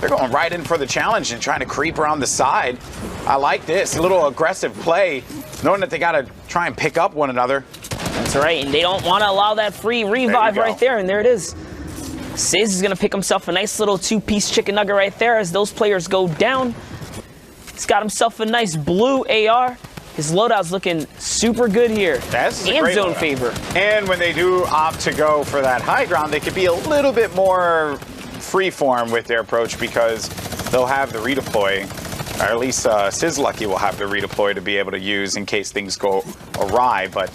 they're going right in for the challenge and trying to creep around the side. I like this, a little aggressive play, knowing that they got to try and pick up one another. That's right, and they don't want to allow that free revive right there, and there it is. Sizz is going to pick himself a nice little two-piece chicken nugget right there as those players go down. He's got himself a nice blue AR. His loadout's looking super good here. That's and great zone loadout. favor. And when they do opt to go for that high ground, they could be a little bit more freeform with their approach because they'll have the redeploy. Or at least Sizz Lucky will have the redeploy to be able to use in case things go awry. But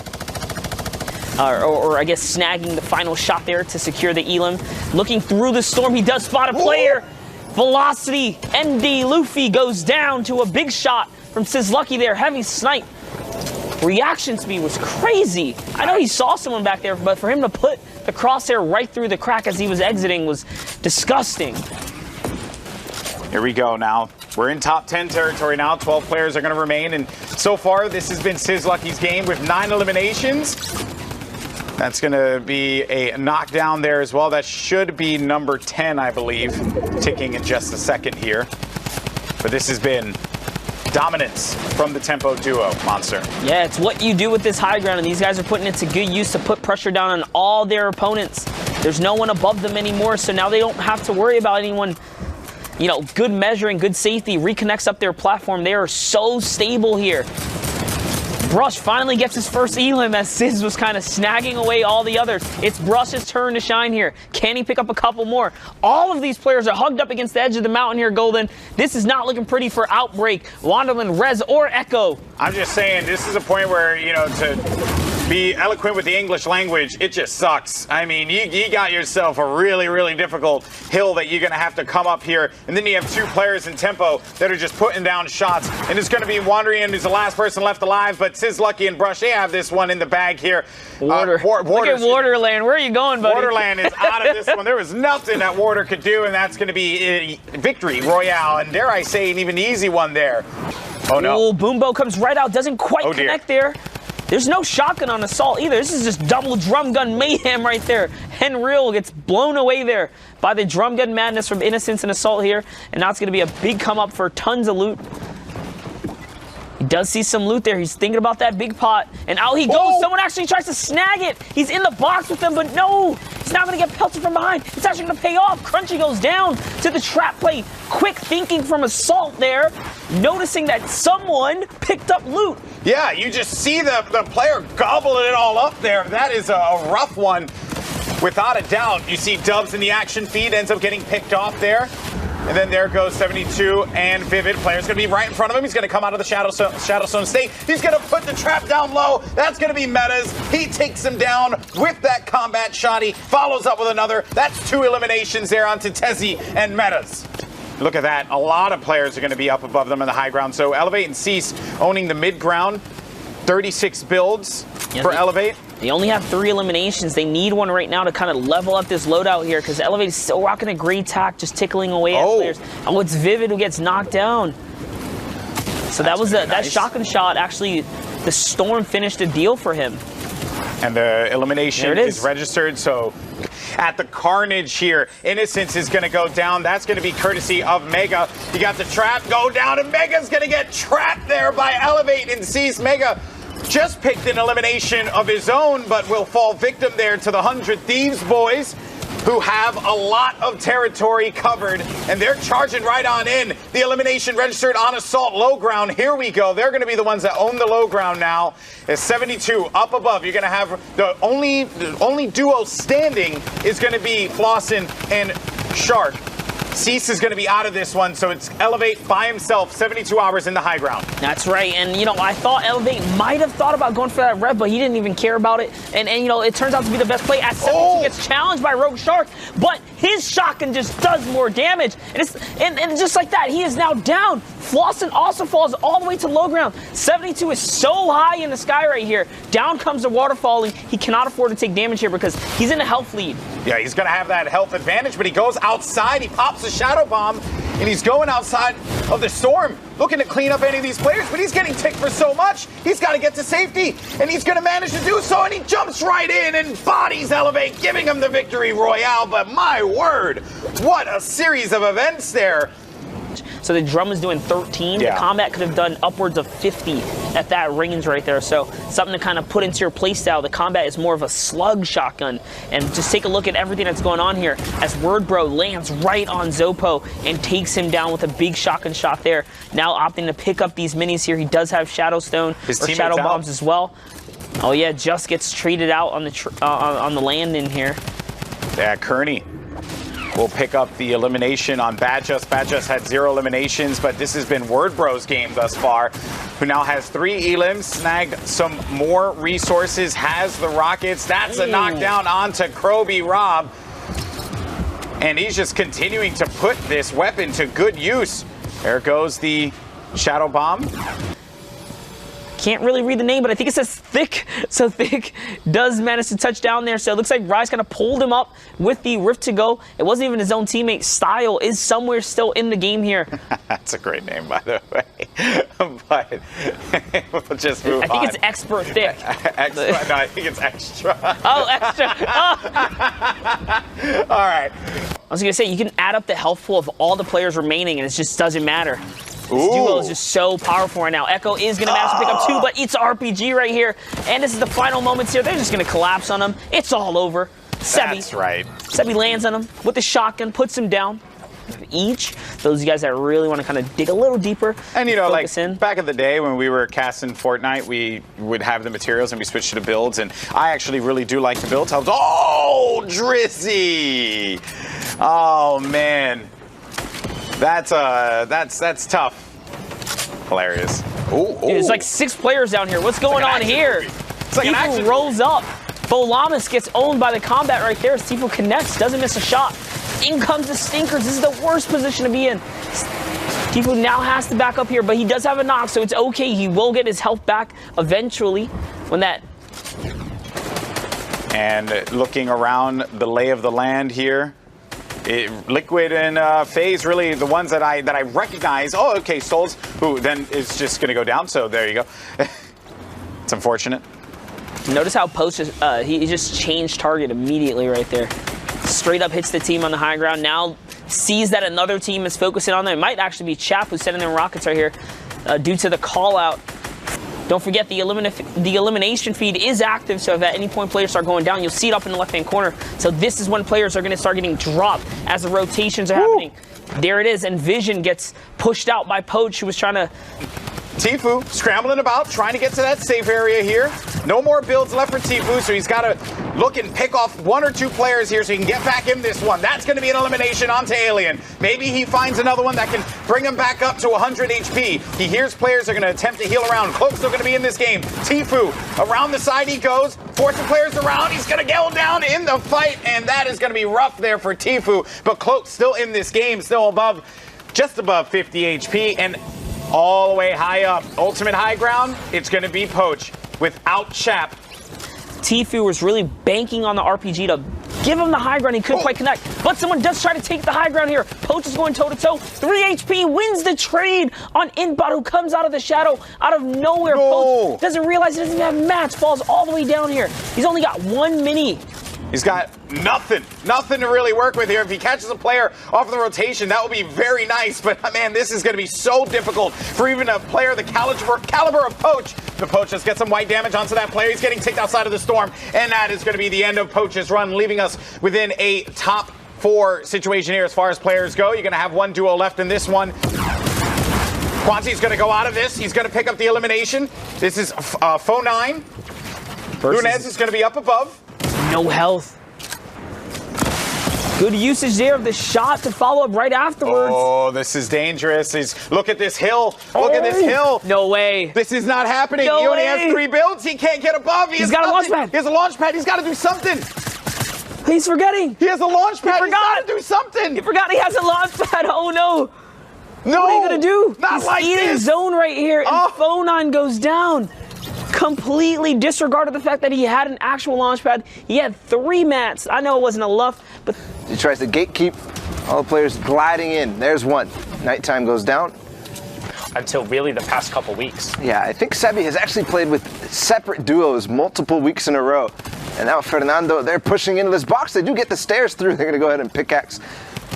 or I guess snagging the final shot there to secure the Elim. Looking through the storm, he does spot a player. Velocity, ND Luffy goes down to a big shot from Sizz Lucky there. Heavy snipe. Reaction speed was crazy. I know he saw someone back there, but for him to put the crosshair right through the crack as he was exiting was disgusting. Here we go now. We're in top 10 territory now. 12 players are going to remain. And so far, this has been Sizz Lucky's game with 9 eliminations. That's going to be a knockdown there as well. That should be number 10, I believe, ticking in just a second here. But this has been dominance from the Tempo duo, Monster. Yeah, it's what you do with this high ground, and these guys are putting it to good use to put pressure down on all their opponents. There's no one above them anymore, so now they don't have to worry about anyone, you know, good measuring, good safety, reconnects up their platform. They are so stable here. Brush finally gets his first elim as Sizz was kind of snagging away all the others. It's Brush's turn to shine here. Can he pick up a couple more? All of these players are hugged up against the edge of the mountain here, Golden. This is not looking pretty for Outbreak, Wanderland, Rez, or Echo. I'm just saying, this is a point where, you know, to be eloquent with the English language, it just sucks. I mean, you got yourself a really, really difficult hill that you're going to have to come up here. And then you have 2 players in Tempo that are just putting down shots. And it's going to be Wanderian, who's the last person left alive. But Sizz Lucky and Brush, they have this one in the bag here. Look at Waterland. Where are you going, buddy? Waterland is out of this one. There was nothing that Water could do, and that's going to be a victory Royale. And dare I say, an even easy one there. Oh, no. Oh, Boombo comes right out. Doesn't quite connect there. There's no shotgun on Assault either. This is just double drum gun mayhem right there. Henreal gets blown away there by the drum gun madness from Innocence and Assault here. And now it's going to be a big come up for tons of loot. He does see some loot there. He's thinking about that big pot. And out he goes. Oh. Someone actually tries to snag it. He's in the box with them, but no. He's not going to get pelted from behind. It's actually going to pay off. Crunchy goes down to the trap play. Quick thinking from Assault there. Noticing that someone picked up loot. Yeah, you just see the player gobbling it all up there. That is a rough one. Without a doubt, you see Dubs in the action feed. Ends up getting picked off there. And then there goes 72 and Vivid. Player's going to be right in front of him. He's going to come out of the Shadow Stone state. He's going to put the trap down low. That's going to be Metas. He takes him down with that combat shot. He follows up with another. That's 2 eliminations there onto Tezzy and Metas. Look at that. A lot of players are going to be up above them in the high ground. So Elevate and Cease owning the mid ground. 36 builds for Elevate. They only have 3 eliminations. They need one right now to kind of level up this loadout here because Elevate is still rocking a great tack, just tickling away at players. Oh, it's Vivid who gets knocked down. So that was that shotgun shot. Actually, the Storm finished the deal for him. And the elimination is registered. So at the carnage here, Innocence is going to go down. That's going to be courtesy of Mega. You got the trap go down, and Mega's going to get trapped there by Elevate and Cease. Mega just picked an elimination of his own, but will fall victim there to the 100 Thieves boys, who have a lot of territory covered, and they're charging right on in. The elimination registered on Assault low ground. Here we go. They're going to be the ones that own the low ground now. It's 72 up above. You're going to have the only duo standing is going to be Flossin and Shark. Cease is going to be out of this one, so it's Elevate by himself, 72 hours in the high ground. That's right, and you know, I thought Elevate might have thought about going for that rev, but he didn't even care about it, and you know, it turns out to be the best play as 72 gets challenged by Rogue Shark, but his shotgun just does more damage, and just like that, he is now down. Flossin also falls all the way to low ground. 72 is so high in the sky right here. Down comes the waterfalling. He cannot afford to take damage here because he's in a health lead. Yeah, he's going to have that health advantage, but he goes outside. He pops a shadow bomb, and he's going outside of the storm, looking to clean up any of these players, but he's getting ticked for so much. He's got to get to safety, and he's going to manage to do so, and he jumps right in, and bodies elevate, giving him the victory royale. But my word, what a series of events there. So the drum is doing 13. Yeah. The combat could have done upwards of 50 at that range right there. So something to kind of put into your playstyle. The combat is more of a slug shotgun. And just take a look at everything that's going on here as WordBro lands right on Zopo and takes him down with a big shotgun shot there. Now opting to pick up these minis here. He does have Shadowstone or Shadow Bombs as well. Oh yeah, just gets traded out on the landing here. Yeah, Kearney will pick up the elimination on Badjust. Badjust had 0 eliminations, but this has been WordBro's game thus far, who now has 3 elims, snagged some more resources, has the rockets. That's a knockdown onto Kroby Rob. And he's just continuing to put this weapon to good use. There goes the Shadow Bomb. Can't really read the name, but I think it says Thick. So Thick does manage to touch down there. So it looks like Rise kind of pulled him up with the Rift to go. It wasn't even his own teammate. Style is somewhere still in the game here. That's a great name, by the way. But we'll just move on. I think it's Expert Thick. Extra? No, I think it's Extra. Oh, Extra. Oh. All right. I was going to say, you can add up the health pool of all the players remaining, and it just doesn't matter. This duo is just so powerful right now. Echo is going to manage to pick up 2, but it's RPG right here. And this is the final moments here. They're just going to collapse on him. It's all over. Sebi. That's right. Sebi lands on him with the shotgun, puts him down. Each. Those guys that really want to kind of dig a little deeper. And you know, like back in the day when we were casting Fortnite, we would have the materials and we switched to the builds. And I actually really do like the builds. Oh, Drizzy. Oh, man. That's tough. Hilarious. Ooh. Dude, there's like 6 players down here. What's going on here? It's like Tifu rolls up. Bolamas gets owned by the combat right there. Tifu connects, doesn't miss a shot. In comes the Stinkers. This is the worst position to be in. Tifu now has to back up here, but he does have a knock, so it's okay. He will get his health back eventually when that... And looking around the lay of the land here, Liquid and FaZe, really the ones that I recognize. Oh, okay, Souls, who then is just going to go down. So there you go. It's unfortunate. Notice how Post he just changed target immediately right there. Straight up hits the team on the high ground. Now sees that another team is focusing on them. It might actually be Chap who's sending them rockets right here due to the call out. Don't forget the elimination feed is active, so if at any point players start going down, you'll see it up in the left-hand corner. So this is when players are going to start getting dropped as the rotations are happening. There it is, and Vision gets pushed out by Poach, who was trying to... Tifu scrambling about, trying to get to that safe area here. No more builds left for Tifu, so he's got to look and pick off 1 or 2 players here so he can get back in this one. That's going to be an elimination onto Alien. Maybe he finds another one that can bring him back up to 100 HP. He hears players are going to attempt to heal around. Cloak's still going to be in this game. Tifu, around the side he goes, forcing players around. He's going to go down in the fight, and that is going to be rough there for Tifu. But Cloak's still in this game, still above, just above 50 HP, and all the way high up. Ultimate high ground, it's going to be Poach without Chap. Tifu was really banking on the RPG to give him the high ground. He couldn't quite connect, but someone does try to take the high ground here. Poach is going toe-to-toe. 3 HP, wins the trade on Inbot, who comes out of the shadow out of nowhere. Poach doesn't realize he doesn't have mats, falls all the way down here. He's only got 1 mini. He's got nothing to really work with here. If he catches a player off the rotation, that would be very nice. But man, this is going to be so difficult for even a player the caliber of Poach. The Poach just gets some white damage onto that player. He's getting ticked outside of the storm. And that is going to be the end of Poach's run, leaving us within a top 4 situation here as far as players go. You're going to have 1 duo left in this one. Quanti's going to go out of this. He's going to pick up the elimination. This is Fotnite. Lunez is going to be up above. No health. Good usage there of the shot to follow up right afterwards. Oh, this is dangerous. Look at this hill. Look at this hill. No way. This is not happening. He only has 3 builds. He can't get above. He's got a launch pad. He has a launch pad. He's got to do something. He's forgetting. He has a launch pad. He's got to do something. He forgot he has a launch pad. Oh, no. No. What are you going to do? Not like this. He's eating zone right here, and Phonon goes down. Completely disregarded the fact that he had an actual launch pad. He had 3 mats. I know it wasn't enough, but he tries to gatekeep All the players gliding in. There's one. Nighttime goes down. Until really the past couple weeks. Yeah, I think Sebi has actually played with separate duos multiple weeks in a row. And now Fernando, they're pushing into this box. They do get the stairs through. They're going to go ahead and pickaxe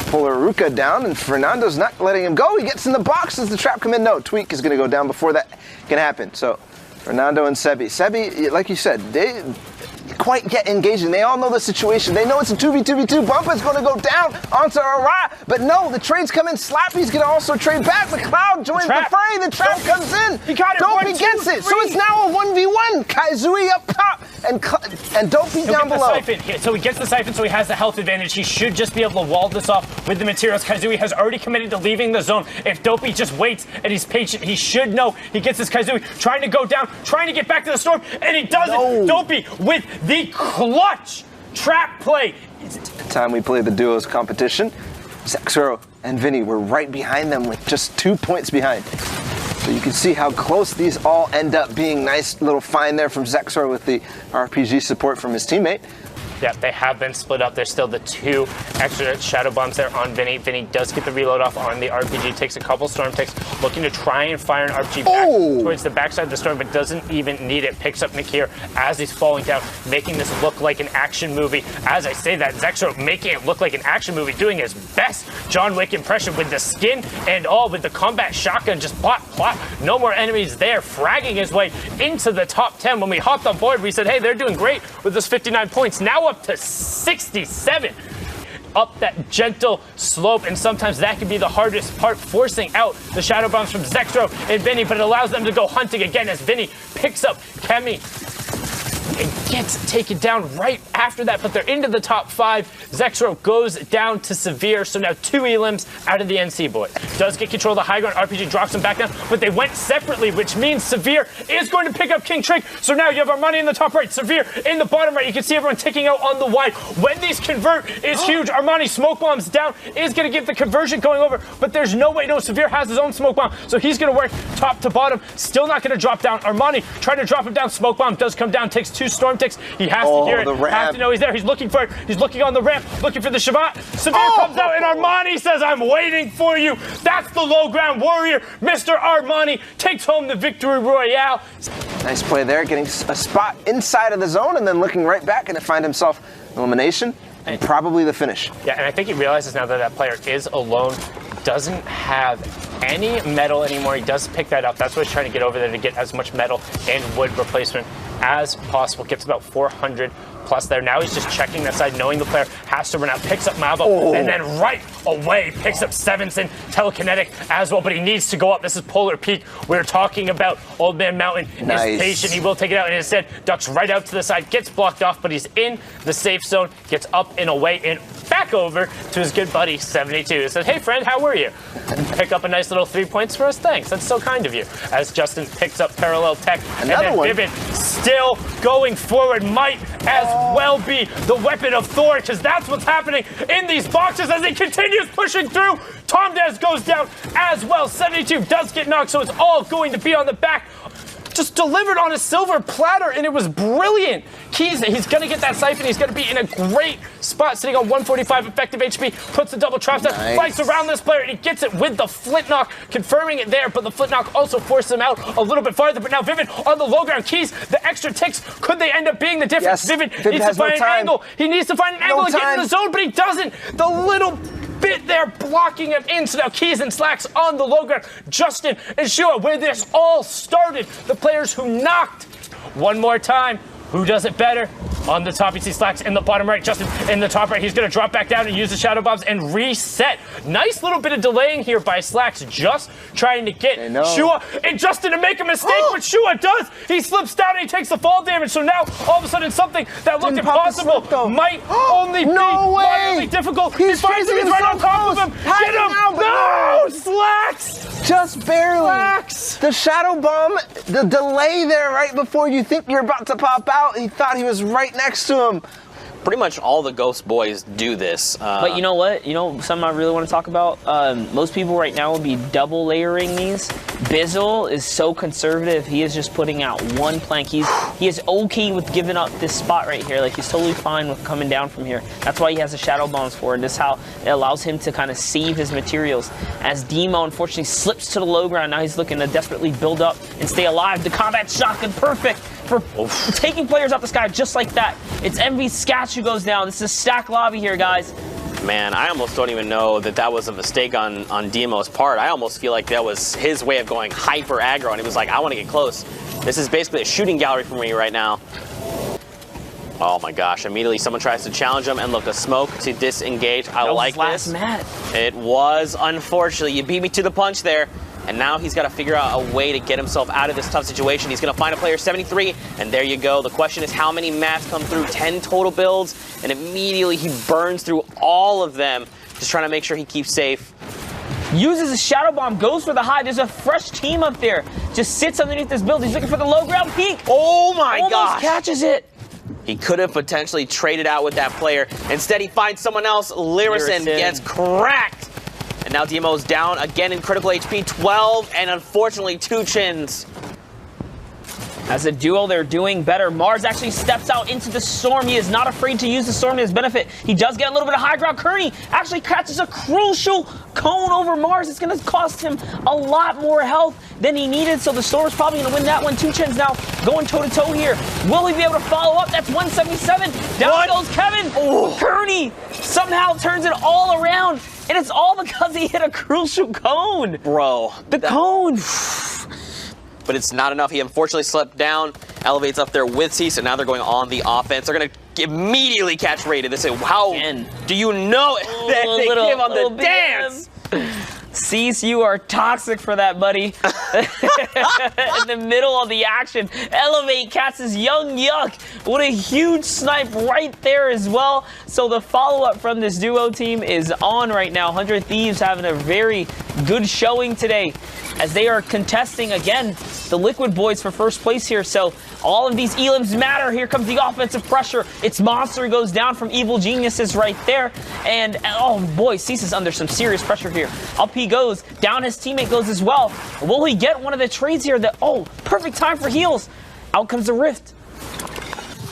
Polaruka down, and Fernando's not letting him go. He gets in the box as the trap come in. No, Tweak is going to go down before that can happen. So Fernando and Sebi. Sebi, like you said, they quite get engaging. They all know the situation. They know it's a 2v2v2. Bumpa's going to go down onto Ara, but no, the trades come in. Slappy's going to also trade back. The Cloud joins the fray. The trap comes in. He got it. Dopey gets it. So it's now a 1v1. Kaizui up top and Dopey down below. So he gets the siphon, so he has the health advantage. He should just be able to wall this off with the materials. Kaizui has already committed to leaving the zone. If Dopey just waits and he's patient, he should know. He gets his Kaizui, trying to go down, trying to get back to the storm, and he doesn't. No. Dopey with the clutch trap play. The time we played the duos competition, Zexero and Vinny were right behind them with just 2 points behind. So you can see how close these all end up being. Nice little find there from Zexor with the RPG support from his teammate. Yeah, they have been split up. There's still the 2 extra shadow bombs there on Vinny. Vinny does get the reload off on the RPG, takes a couple storm ticks, looking to try and fire an RPG back towards the backside of the storm, but doesn't even need it. Picks up Nakir as he's falling down, making this look like an action movie. As I say that, Zexor making it look like an action movie, doing his best John Wick impression with the skin and all, with the combat shotgun, just plot. No more enemies there, fragging his way into the top 10. When we hopped on board, we said, hey, they're doing great with this 59 points. Now up to 67. Up that gentle slope, and sometimes that can be the hardest part, forcing out the shadow bombs from Zexro and Vinny, but it allows them to go hunting again as Vinny picks up Kemi and gets taken down right after that, but they're into the top 5. Zexro goes down to Severe, so now 2 elims out of the NC boys. Does get control of the high ground. RPG drops him back down, but they went separately, which means Severe is going to pick up King Trick. So now you have Armani in the top right, Severe in the bottom right. You can see everyone ticking out on the wide. When these convert is huge. Armani smoke bombs down, is going to get the conversion going over, but there's no way. No, Severe has his own smoke bomb, so he's going to work top to bottom. Still not going to drop down. Armani trying to drop him down. Smoke bomb does come down, takes 2 storm ticks. He has to hear it, has to know he's there. He's looking for it. He's looking on the ramp, looking for the Shabbat. Severe comes out, and Armani says, I'm waiting for you. That's the low ground warrior. Mr. Armani takes home the victory royale. Nice play there, getting a spot inside of the zone and then looking right back and to find himself elimination and probably the finish. Yeah, and I think he realizes now that that player is alone, doesn't have any metal anymore. He does pick that up. That's what he's trying to get over there, to get as much metal and wood replacement as possible. Gets about 400 plus there. Now he's just checking that side, knowing the player has to run out. Picks up Malvo, and then right away picks up Sevenson, telekinetic as well, but he needs to go up. This is Polar Peak. We're talking about Old Man Mountain. Nice. Is patient. He will take it out, and instead ducks right out to the side, gets blocked off, but he's in the safe zone, gets up and away and back over to his good buddy 72. He said, hey friend, how were you? Pick up a nice little 3 points for us. Thanks, that's so kind of you. As Justin picks up parallel tech, another and then Vivid still going forward, might as well be the weapon of Thor, because that's what's happening in these boxes as he continues pushing through. Tom Dez goes down as well. 72 does get knocked, so it's all going to be on the back. Just delivered on a silver platter, and it was brilliant. Keys, he's going to get that siphon. He's going to be in a great spot, sitting on 145 effective HP, puts the double traps down, fights around this player, and he gets it with the flint knock, confirming it there, but the flint knock also forced him out a little bit farther. But now Vivid on the low ground. Keys, the extra ticks, could they end up being the difference? Yes. Vivid needs to find an angle. He needs to find an angle and get in the zone, but he doesn't. The little bit there blocking him in. So now Keys and Slacks on the low ground. Justin and Shua, where this all started. The players who knocked. One more time. Who does it better? On the top, you see Slacks in the bottom right. Justin in the top right. He's going to drop back down and use the shadow bombs and reset. Nice little bit of delaying here by Slacks, just trying to get Shua and Justin to make a mistake, but Shua does. He slips down and he takes the fall damage. So now, all of a sudden, something that looked impossible might only be moderately difficult. He finds him. He's right on top of him. Get him! No! Slacks! Just barely. Slacks! The shadow bomb, the delay there right before you think you're about to pop out, he thought he was right next to him. pretty much all the Ghost boys do this. But you know what? You know something I really want to talk about? Most people right now will be double layering these. Bizzle is so conservative. He is just putting out one plank. He is okay with giving up this spot right here. Like, he's totally fine with coming down from here. That's why he has the shadow bombs for it. This is how it allows him to kind of save his materials. As Demo unfortunately slips to the low ground, now he's looking to desperately build up and stay alive. The combat shotgun, perfect for taking players out the sky just like that. It's MV Scatch who goes down. This is a stack lobby here, guys. Man, I almost don't even know that that was a mistake on Demo's part. I almost feel like that was his way of going hyper aggro, and he was like, I want to get close. This is basically a shooting gallery for me right now. Oh my gosh, immediately someone tries to challenge him, and look, a smoke to disengage. I like this. Mat. It was, unfortunately. You beat me to the punch there. And now he's got to figure out a way to get himself out of this tough situation. He's going to find a player 73, and there you go. The question is how many mats come through, 10 total builds, and immediately he burns through all of them, just trying to make sure he keeps safe. Uses a shadow bomb, goes for the high. There's a fresh team up there. Just sits underneath this build. He's looking for the low ground peak. Oh my gosh. Almost catches it. He could have potentially traded out with that player. Instead, he finds someone else. Lyrison gets cracked. And now Demo's down again in critical HP, 12, and unfortunately 2 chins. As a duo, they're doing better. Mars actually steps out into the storm. He is not afraid to use the storm to his benefit. He does get a little bit of high ground. Kearney actually catches a crucial cone over Mars. It's going to cost him a lot more health than he needed, so the storm's probably going to win that one. 2 chins now going toe-to-toe here. Will he be able to follow up? That's 177. Down goes Kevin. Kearney somehow turns it all around, and it's all because he hit a crucial cone. Bro. The cone. But it's not enough. He unfortunately slipped down, elevates up there with C, so now they're going on the offense. They're going to immediately catch Raiden. They say, how do you know that they give on the dance? Cease, you are toxic for that, buddy. In the middle of the action, Elevate catches Young Yuck. What a huge snipe right there as well. So the follow-up from this duo team is on right now. 100 Thieves having a very good showing today as they are contesting, again, the Liquid Boys for first place here. So all of these elims matter. Here comes the offensive pressure. It's Monster goes down from Evil Geniuses right there. And, oh boy, Cease is under some serious pressure here. Up he goes. Down his teammate goes as well. Will he get one of the trades here? Perfect time for heals. Out comes the Rift.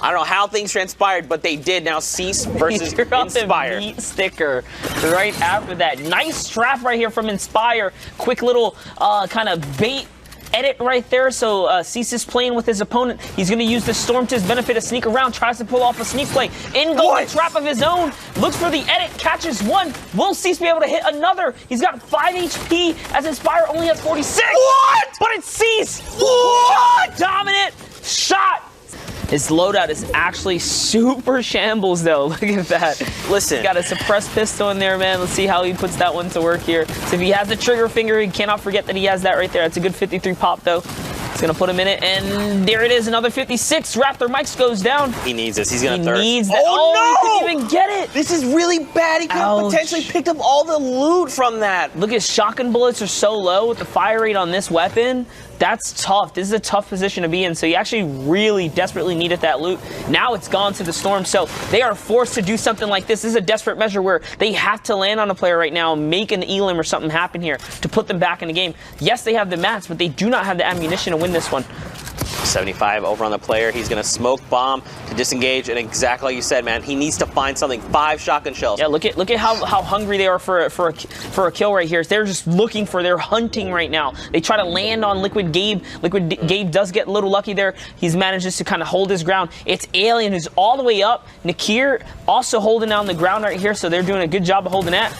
I don't know how things transpired, but they did. Now Cease versus Inspire. Meat sticker right after that. Nice trap right here from Inspire. Quick little kind of bait edit right there. So Cease is playing with his opponent. He's going to use the storm to his benefit to sneak around. Tries to pull off a sneak play. In goes the trap of his own. Looks for the edit. Catches one. Will Cease be able to hit another? He's got 5 HP as Inspire only has 46. What? But it's Cease. What? Dominant shot. His loadout is actually super shambles, though. Look at that. Listen. He's got a suppressed pistol in there, man. Let's see how he puts that one to work here. So if he has the trigger finger, he cannot forget that he has that right there. That's a good 53 pop, though. It's going to put him in it, and there it is, another 56. Raptor Mike's goes down. He needs this. He's going to thirst. He needs that. Oh, no! He couldn't even get it. This is really bad. He could have potentially picked up all the loot from that. Look, his shotgun bullets are so low with the fire rate on this weapon. That's tough. This is a tough position to be in, so you actually really desperately needed that loot. Now it's gone to the storm, so they are forced to do something like this. This is a desperate measure where they have to land on a player right now, make an elim or something happen here to put them back in the game. Yes, they have the mats, but they do not have the ammunition to win this one. 75 over on the player. He's going to smoke bomb to disengage, and exactly like you said, man, he needs to find something. 5 shotgun shells. Yeah, look at how hungry they are for a kill right here. They're just looking for, they're hunting right now. They try to land on Liquid Gabe. Gabe does get a little lucky there. He's manages to kind of hold his ground. It's Alien who's all the way up. Nakir also holding down the ground right here, so they're doing a good job of holding that.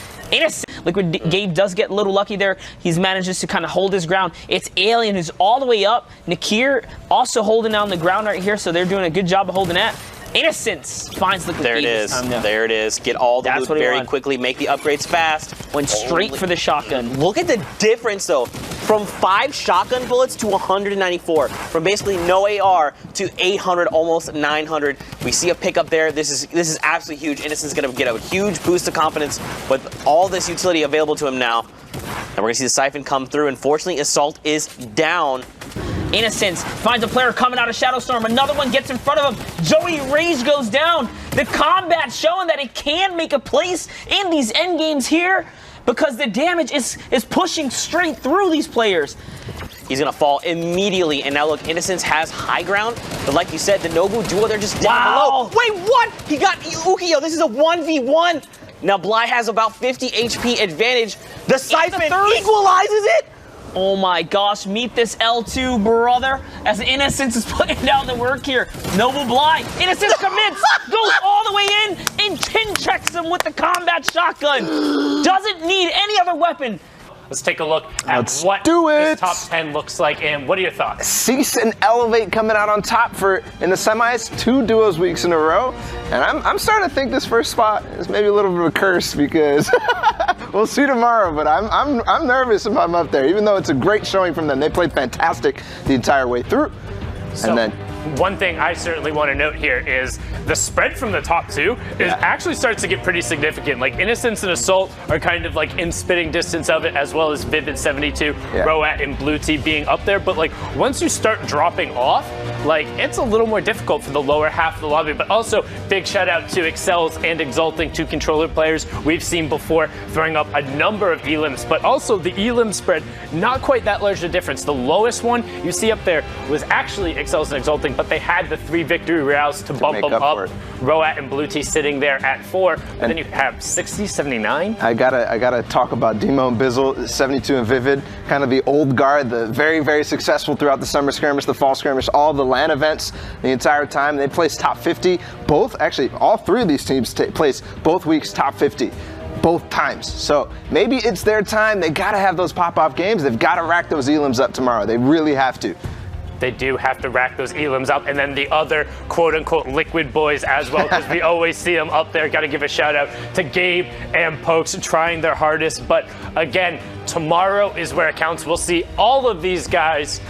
Liquid Gabe does get a little lucky there. He's manages to kind of hold his ground. It's Alien who's all the way up. Nakir also holding down the ground right here, so they're doing a good job of holding that. Innocence finds Liquid Gabe. There it is. Get all the loot very quickly. Make the upgrades fast. Went straight for the shotgun. Look at the difference, though. From 5 shotgun bullets to 194. From basically no AR to 800, almost 900. We see a pickup there. This is absolutely huge. Innocence is going to get a huge boost of confidence with all this utility available to him now. And we're going to see the Siphon come through. Unfortunately, Assault is down. Innocence finds a player coming out of Shadow Storm. Another one gets in front of him. Joey Rage goes down. The combat showing that it can make a place in these end games here because the damage is pushing straight through these players. He's going to fall immediately. And now look, Innocence has high ground. But like you said, the Nobu duo, they're just down below. Wait, what? He got Ukiyo. This is a 1v1. Now Bly has about 50 HP advantage. The Siphon equalizes it. Oh my gosh, meet this L2 brother as Innocence is putting down the work here. Noble Bly, Innocence commits, goes all the way in, and chin checks him with the combat shotgun. Doesn't need any other weapon. Let's take a look at what this top 10 looks like, and what are your thoughts? Cease and Elevate coming out on top in the semis, 2 duos weeks in a row, and I'm starting to think this first spot is maybe a little bit of a curse because we'll see tomorrow. But I'm nervous if I'm up there, even though it's a great showing from them. They played fantastic the entire way through, and then. One thing I certainly want to note here is the spread from the top 2 actually starts to get pretty significant. Like Innocence and Assault are kind of like in spitting distance of it, as well as Vivid 72, Roat and Blue Tea being up there. But like once you start dropping off, like it's a little more difficult for the lower half of the lobby. But also big shout out to Excels and Exulting, 2 controller players we've seen before throwing up a number of elims. But also the elim spread, not quite that large a difference. The lowest one you see up there was actually Excels and Exulting, but they had the 3 victory royales to bump them up. Roat and Blue Tea sitting there at 4. And then you have 60, 79. I gotta talk about Demo and Bizzle, 72 and Vivid, kind of the old guard, the very, very successful throughout the summer skirmish, the fall skirmish, all the LAN events the entire time. They placed top 50. Actually, all 3 of these teams placed both weeks top 50. Both times. So maybe it's their time. They gotta have those pop-off games. They've gotta rack those elims up tomorrow. They really have to. They do have to rack those elims up, and then the other quote-unquote liquid boys as well, because we always see them up there. Got to give a shout-out to Gabe and Pokes trying their hardest. But again, tomorrow is where it counts. We'll see all of these guys